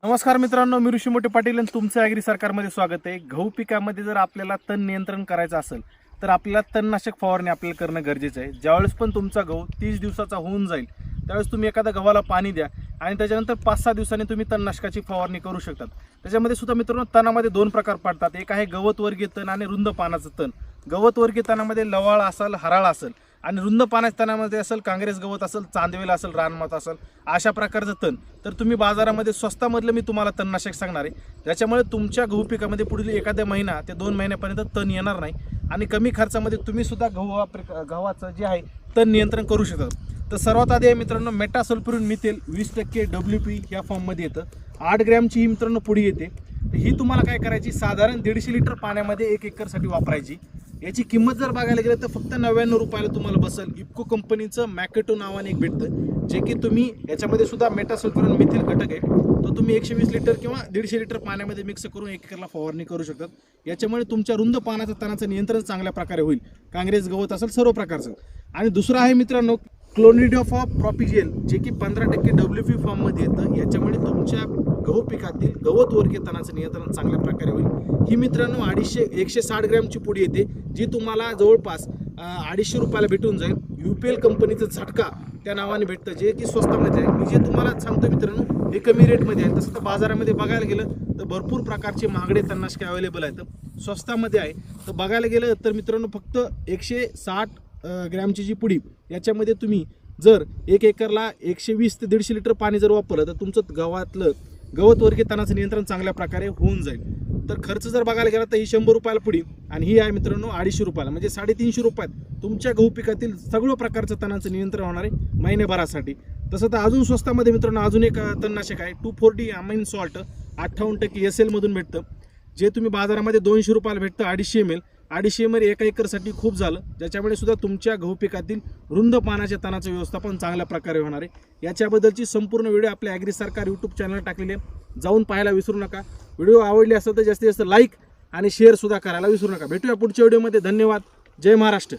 नमस्कार मित्रांनो, मी ऋषी मोठे पाटील आणि तुमचं ॲग्री सरकारमध्ये स्वागत आहे. गहू पिकामध्ये जर आपल्याला तण नियंत्रण करायचं असेल तर आपल्याला तणनाशक फवारणी आपल्याला करणं गरजेचं आहे. ज्यावेळेस पण तुमचा गहू 30 दिवसाचा होऊन जाईल त्यावेळेस तुम्ही एखाद्या गव्हाला पाणी द्या आणि त्याच्यानंतर 5-6 दिवसांनी तुम्ही तणनाशकाची फवारणी करू शकतात. त्याच्यामध्ये सुद्धा मित्रांनो तणामध्ये 2 प्रकार पडतात. एक आहे गवत वर्गीय तण आणि रुंद पानाचं तण. गवत वर्गीय तणामध्ये लवाळ असेल, हराळ असेल आणि रुंद पानाच्या तणामध्ये असेल काँग्रेस गवत असेल, चांदवेल असेल, रानमात असेल, अशा प्रकारचं तण तर तुम्ही बाजारामध्ये स्वस्तामधलं मी तुम्हाला तणनाशक सांगणार आहे. ज्याच्यामुळे तुमच्या गहू पिकामध्ये पुढील एखाद्या महिना ते 2 महिन्यापर्यंत तण येणार नाही आणि कमी खर्चामध्ये तुम्ही सुद्धा गव्हाचं जे आहे तण नियंत्रण करू शकता. तर सर्वात आधी आहे मित्रांनो मेटासल्फ्युरिन मिथेल 20% WP या फॉर्ममध्ये येतं. 8 ग्रॅमची ही मित्रांनो पुडी येते. ही तुम्हाला काय करायची, साधारण 150 लिटर पाण्यामध्ये 1 एकरसाठी वापरायची. याची किंमत जर बघायला गेलं तर फक्त 99 रुपयाला तुम्हाला बसेल. इफ्को कंपनीचं मॅकेटो नावाने एक भेटतं, जे की तुम्ही याच्यामध्ये सुद्धा मेटासल्फ्युरिन मिथेल घटक आहे, तो तुम्ही 120 लिटर किंवा 150 लिटर पाण्यामध्ये मिक्स करून 1 एकरला फवारणी करू शकतात. याच्यामुळे तुमच्या रुंद पानाचं तणाचं नियंत्रण चांगल्या प्रकारे होईल. काँग्रेस गवत असेल सर्व प्रकारचं. आणि दुसरं आहे मित्रांनो क्लोनिडोफॉर प्रोपिजेल, जे की 15% WP फॉर्ममध्ये येतं. याच्यामुळे तुमच्या गहू पिकातील गवत वर्गीय तणाचं नियंत्रण चांगल्या प्रकारे होईल. ही मित्रांनो 160 ग्रॅमची पुडी येते, जी तुम्हाला जवळपास 250 रुपयाला भेटून जाईल. UPL कंपनीचं झटका त्या नावाने भेटतं, जे की स्वस्तामध्ये आहे. मी जे तुम्हाला सांगतो मित्रांनो हे कमी रेटमध्ये आहे. तसं तर बाजारामध्ये बघायला गेलं तर भरपूर प्रकारचे महागडे तणनाशके अवेलेबल आहेत. स्वस्तामध्ये आहे तर बघायला गेलं तर मित्रांनो फक्त 160 ग्रॅमची जी पुडी, याच्यामध्ये तुम्ही जर 1 एकरला 120 ते 150 लिटर पाणी जर वापरलं तर तुमचं गव्हातलं गवत वर्गीय तणाचं नियंत्रण चांगल्या प्रकारे होऊन जाईल. तर खर्च जर बघायला गेला तर ही 100 रुपयाला पुडी आणि ही आहे मित्रांनो 250 रुपयाला, म्हणजे 350 रुपयात तुमच्या गहू पिकातील सगळं प्रकारचं तणाचं नियंत्रण होणार आहे महिन्याभरासाठी. तसं तर अजून स्वस्तामध्ये मित्रांनो अजून एक तणनाशक आहे 2,4-D अमाइन सॉल्ट 58% SL मधून भेटतं, जे तुम्ही बाजारामध्ये 200 रुपयाला भेटतं. 250 ml 250 ml 1 एकरसाठी खूप झालं. ज्याच्यामुळे सुद्धा तुमच्या गहू पिकातील रुंद पानाच्या तणाचं व्यवस्थापन चांगल्या प्रकारे होणार आहे. याच्याबद्दलची संपूर्ण व्हिडिओ आपल्या ॲग्री सरकार यूट्यूब चॅनलवर टाकलेले आहे, जाऊन पाहायला विसरू नका. व्हिडिओ आवडली असेल तर जास्तीत जास्त लाईक आणि शेअर सुद्धा करायला विसरू नका. भेटूया पुढच्या व्हिडिओमध्ये. धन्यवाद. जय महाराष्ट्र.